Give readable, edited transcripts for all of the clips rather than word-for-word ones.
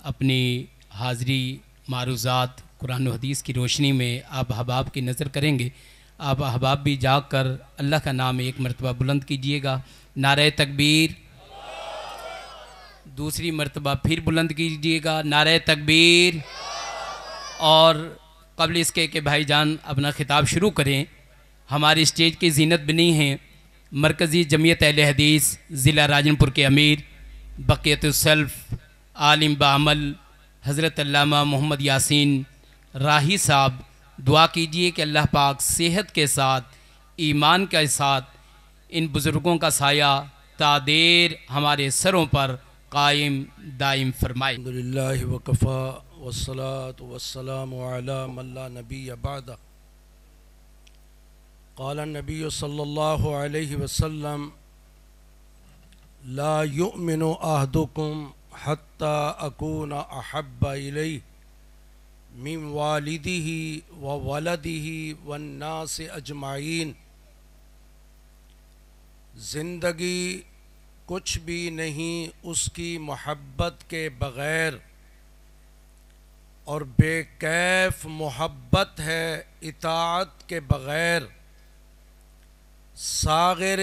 اپنی حاضری معروضات قرآن و حدیث کی روشنی میں آپ احباب کی نظر کریں گے۔ آپ احباب بھی جاگ کر اللہ کا نام ایک مرتبہ بلند کیجئے گا، نعرہ تکبیر۔ دوسری مرتبہ پھر بلند کیجئے گا، نعرہ تکبیر۔ اور قبل اس کے کہ بھائی جان اپنا خطاب شروع کریں، ہماری اسٹیج کی زینت بنی ہیں مرکزی جمعیت اہل حدیث ضلع راجن پور کے امیر بقیت السلف عالم بعمل حضرت علامہ محمد یاسین راہی صاحب۔ دعا کیجئے کہ اللہ پاک صحت کے ساتھ ایمان کے ساتھ ان بزرگوں کا سایہ تا دیر ہمارے سروں پر قائم دائم فرمائے۔ الحمدللہ وکفا والصلاة والسلام علی من لا نبی بعد۔ قال النبی صلی اللہ علیہ وسلم لا یؤمن احدکم حتی اکون احب الیہ من والدہ وولدہ والناس اجمعین۔ زندگی کچھ بھی نہیں اس کی محبت کے بغیر، اور بے کیف محبت ہے اطاعت کے بغیر۔ ساغر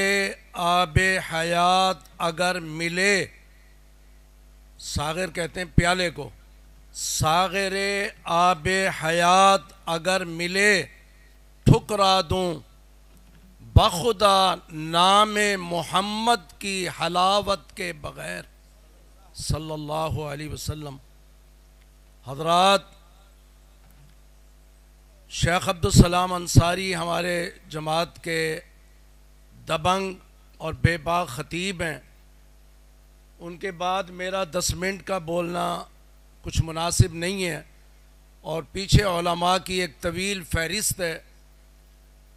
آب حیات اگر ملے، ساغر کہتے ہیں پیالے کو، ساغر آب حیات اگر ملے ٹھکرا دوں، بخدا نام محمد کی حلاوت کے بغیر صلی اللہ علیہ وسلم۔ حضرات، شیخ عبدالسلام انصاری ہمارے جماعت کے دبنگ اور بے باک خطیب ہیں، ان کے بعد میرا 10 منٹ کا بولنا کچھ مناسب نہیں ہے، اور پیچھے علماء کی ایک طویل فہرست ہے۔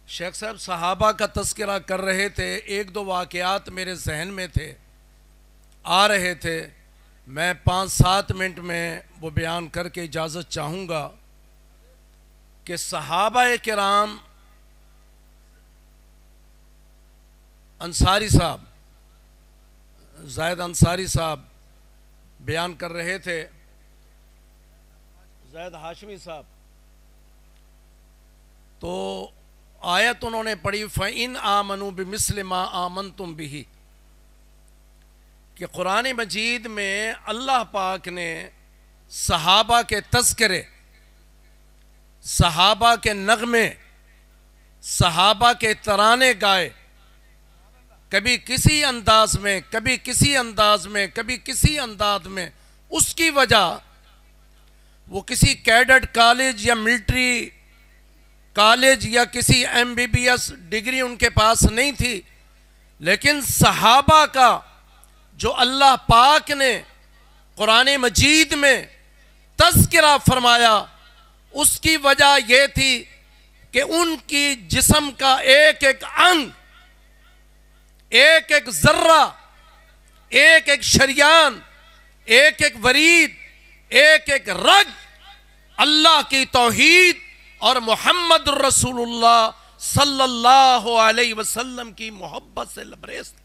شیخ صاحب صحابہ کا تذکرہ کر رہے تھے، 1-2 واقعات میرے ذہن میں تھے، آ رہے تھے، میں 5-7 منٹ میں وہ بیان کر کے اجازت چاہوں گا کہ صحابہ کرام، انصاری صاحب، زید انصاری صاحب بیان کر رہے تھے، زید ہاشمی صاحب، تو آیت انہوں نے پڑھی فَإِنْ آمَنُوا بِمِثْلِ مَا آمَنْتُمْ بِهِ، کہ قرآن مجید میں اللہ پاک نے صحابہ کے تذکرے، صحابہ کے نغمے، صحابہ کے ترانے گائے، کبھی کسی انداز میں، کبھی کسی انداز میں، کبھی کسی انداز میں۔ اس کی وجہ وہ کسی کیڈٹ کالج یا ملٹری کالج یا کسی MBBS ڈگری ان کے پاس نہیں تھی، لیکن صحابہ کا جو اللہ پاک نے قرآن مجید میں تذکرہ فرمایا، اس کی وجہ یہ تھی کہ ان کی جسم کا ایک ایک انگ، ایک ایک ذرہ، ایک ایک شریان، ایک ایک ورید، ایک ایک رگ اللہ کی توحید اور محمد الرسول اللہ صلی اللہ علیہ وسلم کی محبت سے لبریز تھی۔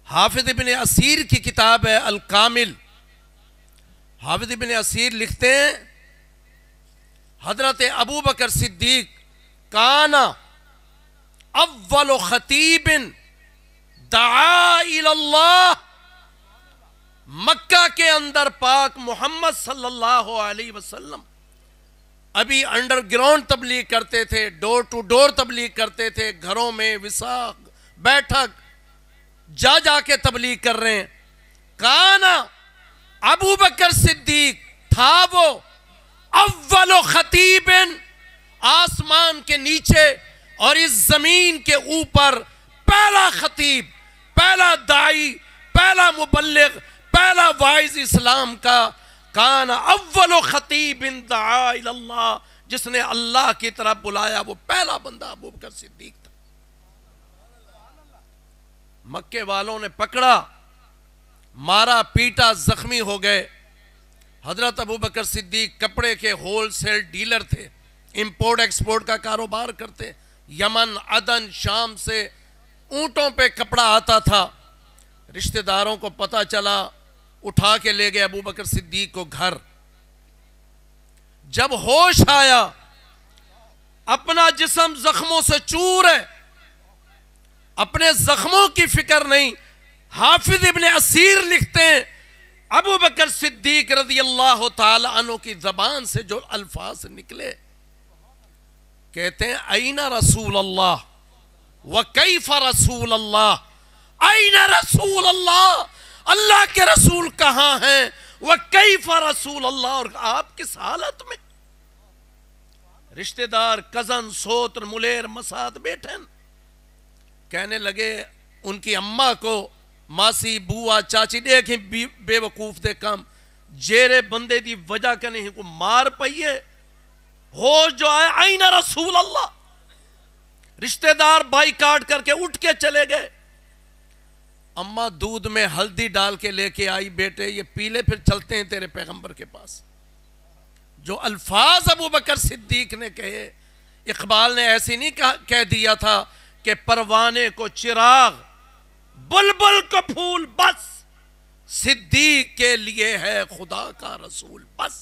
حافظ ابن اسیر کی کتاب ہے الکامل، حافظ ابن اسیر لکھتے ہیں حضرت ابو بکر صدیق کانا اول خطیب دعا الی اللہ، مکہ کے اندر پاک محمد صلی اللہ علیہ وسلم ابھی انڈر گراؤنڈ تبلیغ کرتے تھے، ڈور ٹو ڈور تبلیغ کرتے تھے، گھروں میں وثاق بیٹھک جا جا کے تبلیغ کر رہے ہیں۔ کانا ابو بکر صدیق تھا وہ اول خطیب، آسمان کے نیچے اور اس زمین کے اوپر پہلا خطیب، پہلا داعی، پہلا مبلغ، پہلا واعظ اسلام کا۔ کان اول خطیب دعا الی اللہ، جس نے اللہ کی طرف بلایا وہ پہلا بندہ ابو بکر صدیق تھا۔ مکے والوں نے پکڑا، مارا پیٹا، زخمی ہو گئے۔ حضرت ابو بکر صدیق کپڑے کے ہول سیل ڈیلر تھے، امپورٹ ایکسپورٹ کا کاروبار کرتے، یمن، عدن، شام سے اونٹوں پہ کپڑا آتا تھا۔ رشتہ داروں کو پتہ چلا، اٹھا کے لے گئے ابو بکر صدیق کو گھر. جب ہوش آیا اپنا جسم زخموں سے چور ہے, اپنے زخموں کی فکر نہیں. حافظ ابن اسیر لکھتے ہیں ابو بکر صدیق رضی اللہ تعالی عنہ کی زبان سے جو الفاظ نکلے, کہتے ہیں این رسول اللہ وکیف رسول اللہ, این رسول اللہ, اللہ کے رسول کہاں ہیں, وکیف رسول اللہ, اور آپ کس حالت میں. رشتہ دار, کزن, سوتر, ملیر, مساد بیٹھن کہنے لگے ان کی اماں کو, ماسی, بوا, چاچی, دیکھیں بے وقوف دے کم جیرے بندے دی وجہ کا نہیں کو مار پئیے, ہوش جو آئے این رسول اللہ. رشتہ دار بائی کاٹ کر کے اٹھ کے چلے گئے. اماں دودھ میں ہلدی ڈال کے لے کے آئی, بیٹے یہ پی لے پھر چلتے ہیں تیرے پیغمبر کے پاس. جو الفاظ ابو بکر صدیق نے کہے, اقبال نے ایسی نہیں کہہ دیا تھا کہ پروانے کو چراغ بلبل کو پھول, بس صدیق کے لیے ہے خدا کا رسول. بس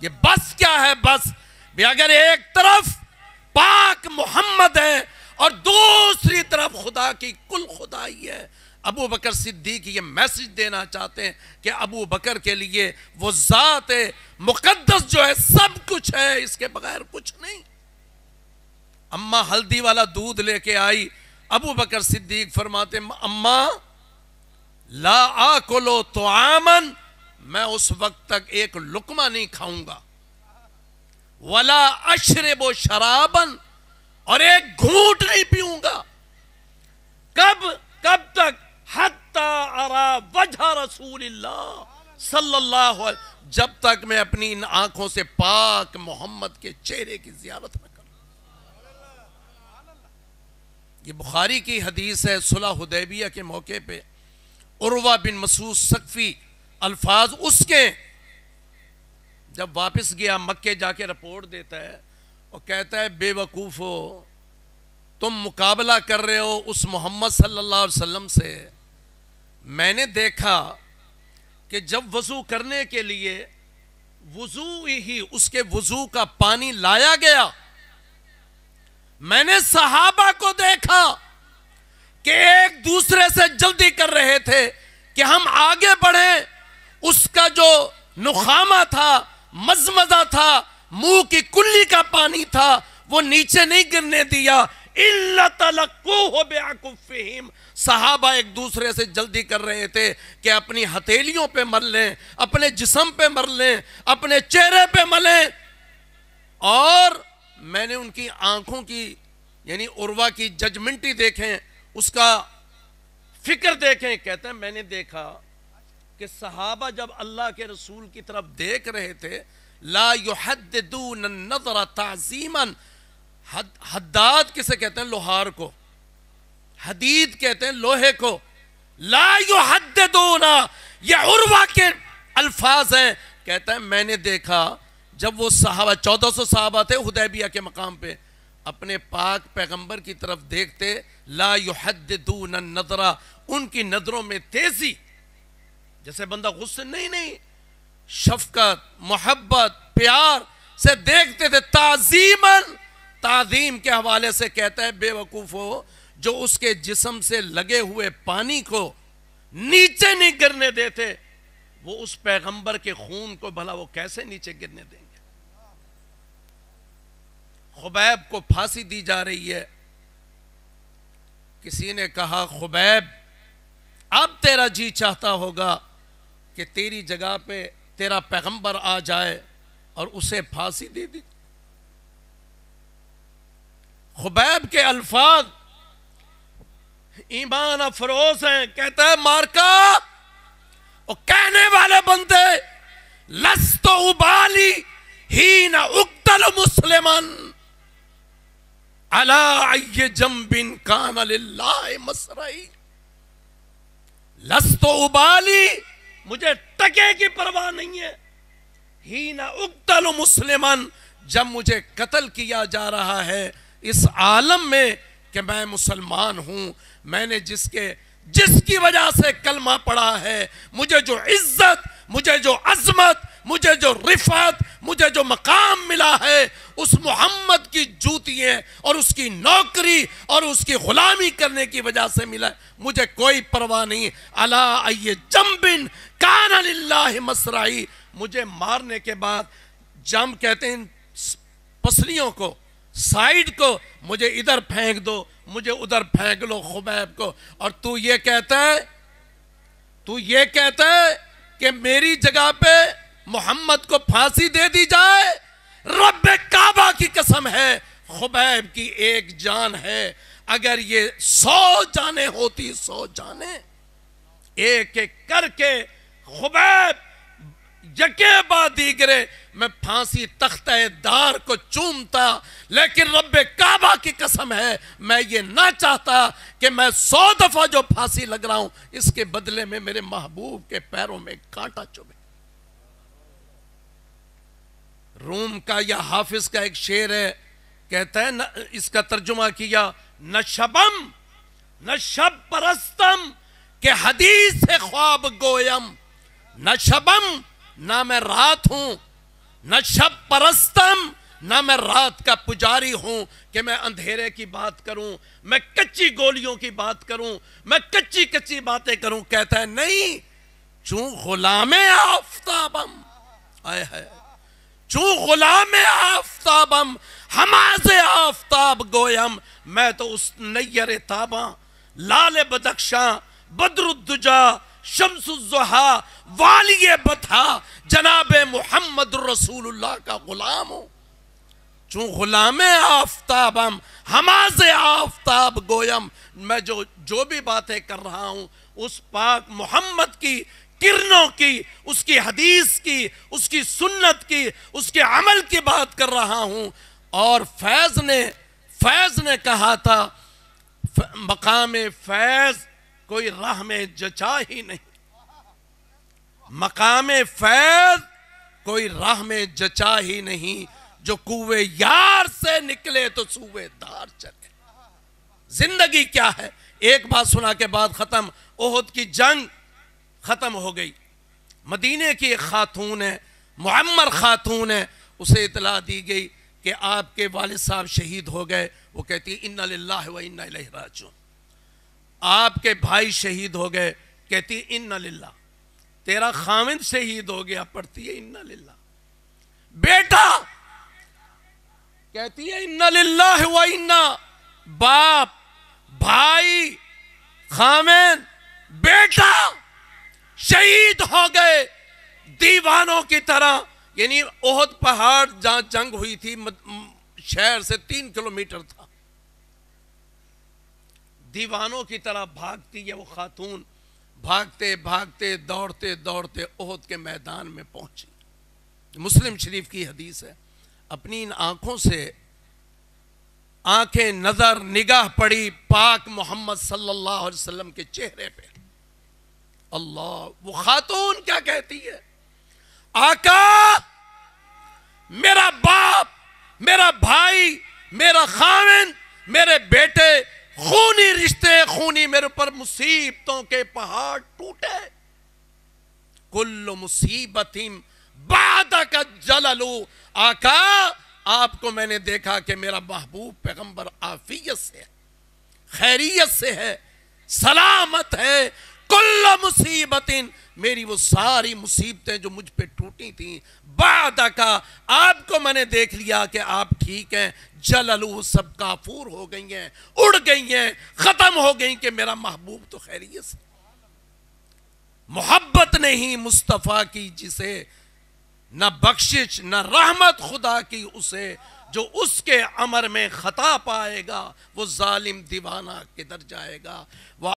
یہ بس کیا ہے, بس بھی اگر ایک طرف پاک محمد ہے اور دوسری طرف خدا کی کل خدائی ہے, ابو بکر صدیق یہ میسج دینا چاہتے ہیں کہ ابو بکر کے لیے وہ ذات مقدس جو ہے سب کچھ ہے, اس کے بغیر کچھ نہیں. اماں ہلدی والا دودھ لے کے آئی, ابو بکر صدیق فرماتے اماں لا آکلو طعاما, میں اس وقت تک ایک لقمہ نہیں کھاؤں گا, ولا اشرب شرابا, اور ایک گھونٹ نہیں پیوں گا. کب تک؟ حتی ارا وجہ رسول اللہ صلی اللہ علیہ, جب تک میں اپنی ان آنکھوں سے پاک محمد کے چہرے کی زیارت نہ کروں. یہ بخاری کی حدیث ہے. صلح حدیبیہ کے موقع پہ عروہ بن مسعود ثقفی الفاظ اس کے, جب واپس گیا مکے جا کے رپورٹ دیتا ہے اور کہتا ہے بے وقوف ہو, تم مقابلہ کر رہے ہو اس محمد صلی اللہ علیہ وسلم سے. میں نے دیکھا کہ جب وضو کرنے کے لیے وضو ہی اس کے وضو کا پانی لایا گیا, میں نے صحابہ کو دیکھا کہ ایک دوسرے سے جلدی کر رہے تھے کہ ہم آگے بڑھیں. اس کا جو نخامہ تھا, مزمزہ تھا, منہ کی کلی کا پانی تھا, وہ نیچے نہیں گرنے دیا. اِلَّا تَلَقُّوهُ بِعَكُفِّهِمْ, صحابہ ایک دوسرے سے جلدی کر رہے تھے کہ اپنی ہتھیلیوں پہ مل لیں, اپنے جسم پہ مل لیں, اپنے چہرے پہ ملیں. اور میں نے ان کی آنکھوں کی یعنی عروہ کی ججمنٹی دیکھیں, اس کا فکر دیکھیں. کہتے ہیں میں نے دیکھا کہ صحابہ جب اللہ کے رسول کی طرف دیکھ رہے تھے, لا يحددون النظر تعظیما, حداد کسے کہتے ہیں؟ لوہار کو. حدید کہتے ہیں لوہے کو. لا يحددون, یہ عروہ کے الفاظ ہیں. کہتا ہے میں نے دیکھا جب وہ صحابہ 1400 صحابہ تھے حدیبیہ کے مقام پہ, اپنے پاک پیغمبر کی طرف دیکھتے, لا يحددون النظر, ان کی نظروں میں تیزی, جیسے بندہ غصے نہیں, شفقت, محبت, پیار سے دیکھتے تھے. تعظیماً, تعظیم کے حوالے سے کہتا ہے بے وقوف ہو, جو اس کے جسم سے لگے ہوئے پانی کو نیچے نہیں گرنے دیتے, وہ اس پیغمبر کے خون کو بھلا وہ کیسے نیچے گرنے دیں گے. خبیب کو پھانسی دی جا رہی ہے. کسی نے کہا خبیب اب تیرا جی چاہتا ہوگا کہ تیری جگہ پہ تیرا پیغمبر آ جائے اور اسے پھانسی دے دی. خبیب کے الفاظ ایمان افروز ہیں. کہتا ہے مارکا, اور کہنے والے بندے لست ابالی حین اقتل مسلمن علی ای جنب کان للہ مسرعی. لست ابالی, مجھے ٹکے کی پرواہ نہیں ہے. حین اقتل مسلمن, جب مجھے قتل کیا جا رہا ہے اس عالم میں کہ میں مسلمان ہوں, میں نے جس کے جس کی وجہ سے کلمہ پڑھا ہے، مجھے جو عزت، مجھے جو عظمت، مجھے جو رفعت، مجھے جو مقام ملا ہے، اس محمد کی جوتیاں اور اس کی نوکری اور اس کی غلامی کرنے کی وجہ سے ملا ہے، مجھے کوئی پرواہ نہیں۔ الا ای جنب کان للہ مصرعی، مجھے مارنے کے بعد، جنب کہتے ہیں پسلیوں کو، سائیڈ کو، مجھے ادھر پھینک دو، مجھے ادھر پھینک لو خبیب کو، اور تو یہ کہتا ہے کہ میری جگہ پہ محمد کو پھانسی دے دی جائے۔ رب کعبہ کی قسم ہے، خبیب کی ایک جان ہے، اگر یہ 100 جانیں ہوتی، 100 جانیں ایک ایک کر کے خبیب یکے بعد دیگرے میں پھانسی تختہ دار کو چومتا، لیکن رب کعبہ کی قسم ہے میں یہ نہ چاہتا کہ میں 100 دفعہ جو پھانسی لگ رہا ہوں اس کے بدلے میں میرے محبوب کے پیروں میں کانٹا چبھے۔ روم کا یا حافظ کا ایک شعر ہے، کہتا ہے، اس کا ترجمہ کیا، نہ شبم نہ شب پرستم کہ حدیث خواب گویم، نہ شبم نہ میں رات ہوں، نہ شب پرستم نہ میں رات کا پجاری ہوں کہ میں اندھیرے کی بات کروں، میں کچی گولیوں کی بات کروں، میں کچی کچی باتیں کروں۔ کہتا ہے نہیں، چوں غلام آفتابم، آئے ہے، چوں غلام آفتابم ہماز آفتاب گویم، میں تو اس نیر تاباں، لال بدخشاں، بدر الدجا، شمس الضحیٰ، والی بطحا، جناب محمد رسول اللہ کا غلام ہوں۔ چوں غلام آفتابم ہماز آفتاب گویم، میں جو بھی باتیں کر رہا ہوں اس پاک محمد کی کرنوں کی، اس کی حدیث کی، اس کی سنت کی، اس کے عمل کی بات کر رہا ہوں۔ اور فیض نے کہا تھا، مقام فیض کوئی راہ میں جچا ہی نہیں، مقام فیض کوئی راہ میں جچا ہی نہیں، جو کوئے یار سے نکلے تو سوئے دار چلے۔ زندگی کیا ہے؟ ایک بات سنا کے بعد ختم۔ احد کی جنگ ختم ہو گئی، مدینے کی ایک خاتون ہے، معمر خاتون ہے، اسے اطلاع دی گئی کہ آپ کے والد صاحب شہید ہو گئے۔ وہ کہتی ہے انا للہ و انا الیہ راجعون۔ آپ کے بھائی شہید ہو گئے، کہتی ہے انا للہ۔ تیرا خاوند شہید ہو گیا، پڑھتی ہے انا للہ۔ بیٹا، کہتی ہے انا للہ و انا، باپ، بھائی، خاوند، بیٹا شہید ہو گئے دیوانوں کی طرح۔ یعنی احد پہاڑ جہاں جنگ ہوئی تھی شہر سے 3 کلومیٹر تھا، دیوانوں کی طرح بھاگتی ہے وہ خاتون، بھاگتے بھاگتے دوڑتے دوڑتے احد کے میدان میں پہنچی۔ مسلم شریف کی حدیث ہے، اپنی ان آنکھوں سے آنکھیں نظر نگاہ پڑی پاک محمد صلی اللہ علیہ وسلم کے چہرے پہ۔ اللہ، وہ خاتون کیا کہتی ہے؟ آقا، میرا باپ، میرا بھائی، میرا خاوند، میرے بیٹے، خونی رشتے، خونی میرے پر مصیبتوں کے پہاڑ ٹوٹے۔ کل مصیبت بعدک جلل، آقا آپ کو میں نے دیکھا کہ میرا محبوب پیغمبر عافیت سے ہے، خیریت سے ہے، سلامت ہے۔ کل مصیبت، میری وہ ساری مصیبتیں جو مجھ پہ ٹوٹی تھیں، بعدک آپ کو میں نے دیکھ لیا کہ آپ ٹھیک ہیں، جللو سب کافور ہو گئی ہیں، اڑ گئی ہیں، ختم ہو گئی کہ میرا محبوب تو خیریت سے۔ محبت نہیں مصطفیٰ کی جسے، نہ بخشش نہ رحمت خدا کی اسے، جو اس کے امر میں خطا پائے گا وہ ظالم دیوانہ کدھر جائے گا۔ وہ